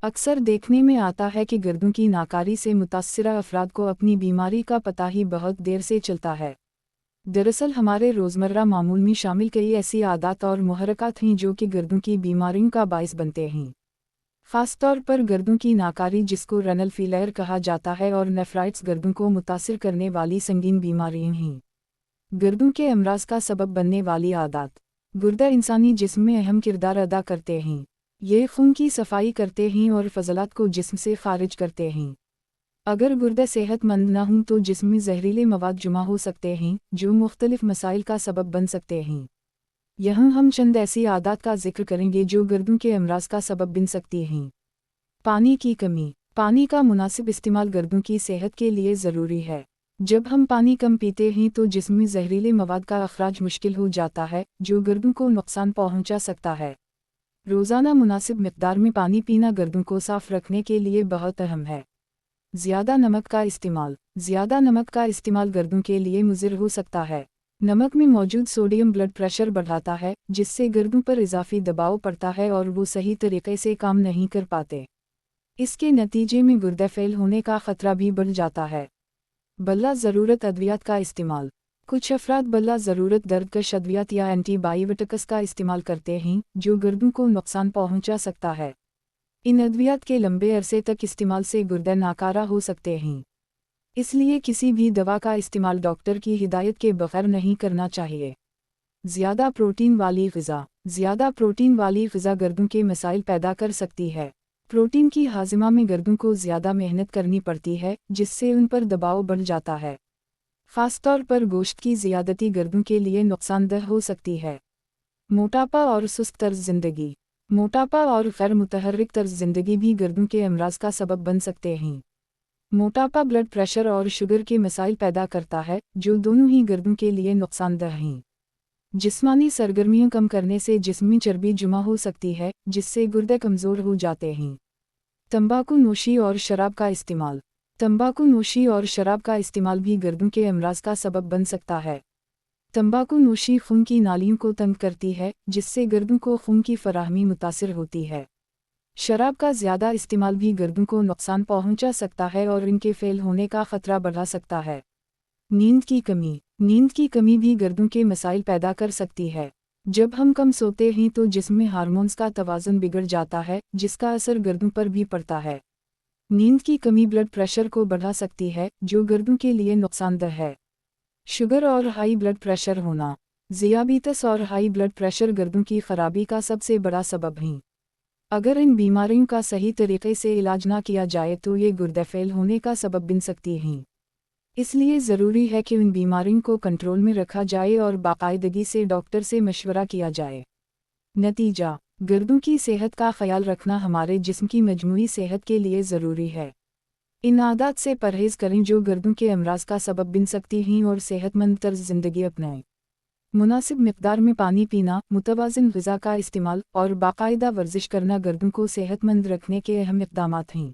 अक्सर देखने में आता है कि गर्दन की नाकारी से मुतास्सिरा अफराद को अपनी बीमारी का पता ही बहुत देर से चलता है। दरअसल हमारे रोज़मर्रा मामूल में शामिल कई ऐसी आदत और मुहर्रकात हैं जो कि गर्दन की बीमारियों का बाइस बनते हैं। ख़ास तौर पर गर्दन की नाकारी, जिसको रेनल फेलियर कहा जाता है, और नेफ्राइटिस गर्दन को मुतासिर करने वाली संगीन बीमारियां हैं। गर्दन के अमराज का सबब बनने वाली आदत। गुर्दा इंसानी जिस्म में अहम किरदार अदा करते हैं। ये खून की सफाई करते हैं और फजलात को जिस्म से खारिज करते हैं। अगर गुर्दे सेहतमंद न हों तो जिस्म में जहरीले मवाद जमा हो सकते हैं जो मुख्तलिफ मसाइल का सबब बन सकते हैं। यहाँ हम चंद ऐसी आदत का जिक्र करेंगे जो गर्दन के अमराज का सबब बन सकती हैं। पानी की कमी। पानी का मुनासिब इस्तेमाल गर्दन की सेहत के लिए ज़रूरी है। जब हम पानी कम पीते हैं तो जिस्म में जहरीले मवाद का अखराज मुश्किल हो जाता है, जो गर्दन को नुकसान पहुंचा सकता है। रोज़ाना मुनासिब मिक़दार में पानी पीना गर्दन को साफ़ रखने के लिए बहुत अहम है। ज़्यादा नमक का इस्तेमाल। ज़्यादा नमक का इस्तेमाल गर्दन के लिए मुज़िर हो सकता है। नमक में मौजूद सोडियम ब्लड प्रेशर बढ़ाता है, जिससे गर्दन पर इजाफी दबाव पड़ता है और वो सही तरीके से काम नहीं कर पाते। इसके नतीजे में गुर्दे फेल होने का ख़तरा भी बढ़ जाता है। बला ज़रूरत अद्वियात का इस्तेमाल। कुछ अफराद बला ज़रूरत दर्दकश अद्वियात या एंटीबायोटिक्स का इस्तेमाल करते हैं, जो गर्दन को नुकसान पहुंचा सकता है। इन अद्वियात के लंबे अरसे तक इस्तेमाल से गुर्दे नाकारा हो सकते हैं। इसलिए किसी भी दवा का इस्तेमाल डॉक्टर की हिदायत के बगैर नहीं करना चाहिए। ज़्यादा प्रोटीन वाली ग़िज़ा। ज़्यादा प्रोटीन वाली ग़िज़ा गर्दन के मसाइल पैदा कर सकती है। प्रोटीन की हाज़िमा में गर्दन को ज़्यादा मेहनत करनी पड़ती है, जिससे उन पर दबाव बढ़ जाता है। ख़ास तौर पर गोश्त की ज़्यादती गर्दन के लिए नुकसानदेह हो सकती है। मोटापा और सुस्त तर्ज़ ज़िंदगी। मोटापा और गैर मुतहर्रिक तर्ज़ ज़िंदगी भी गर्दन के अमराज का सबब बन सकते हैं। मोटापा ब्लड प्रेशर और शुगर के मसाइल पैदा करता है, जो दोनों ही गर्दन के लिए नुकसानदेह हैं। जिस्मानी सरगर्मियाँ कम करने से जिस्मी चर्बी जमा हो सकती है, जिससे गुर्दे कमज़ोर हो जाते हैं। तंबाकू नोशी और शराब का इस्तेमाल। तंबाकू नोशी और शराब का इस्तेमाल भी गर्दन के अमराज का सबब बन सकता है। तंबाकू नोशी खून की नालियों को तंग करती है, जिससे गर्दन को खून की फराहमी मुतासिर होती है। शराब का ज़्यादा इस्तेमाल भी गर्दन को नुकसान पहुंचा सकता है और इनके फेल होने का ख़तरा बढ़ा सकता है। नींद की कमी। नींद की कमी भी गर्दन के मसाइल पैदा कर सकती है। जब हम कम सोते हैं तो जिस्म में हार्मोन्स का तवाज़ुन बिगड़ जाता है, जिसका असर गर्दन पर भी पड़ता है। नींद की कमी ब्लड प्रेशर को बढ़ा सकती है, जो गर्दन के लिए नुकसानदेह है। शुगर और हाई ब्लड प्रेशर होना। ज़ियाबीतस और हाई ब्लड प्रेशर गर्दन की खराबी का सबसे बड़ा सबब हैं। अगर इन बीमारियों का सही तरीके से इलाज ना किया जाए तो ये गुर्दे फेल होने का सबब बन सकती हैं। इसलिए ज़रूरी है कि इन बीमारियों को कंट्रोल में रखा जाए और बाकायदगी से डॉक्टर से मशवरा किया जाए। नतीजा। गर्दन की सेहत का ख्याल रखना हमारे जिस्म की मजमूई सेहत के लिए ज़रूरी है। इन आदत से परहेज़ करें जो गर्दन के अमराज का सबब बन सकती हैं और सेहतमंद तर्ज ज़िंदगी अपनाएं। मुनासिब मिक़दार में पानी पीना, मुतवाज़िन ग़िज़ा का इस्तेमाल और बाकायदा वर्जिश करना गर्दन को सेहतमंद रखने के अहम इक़दामात हैं।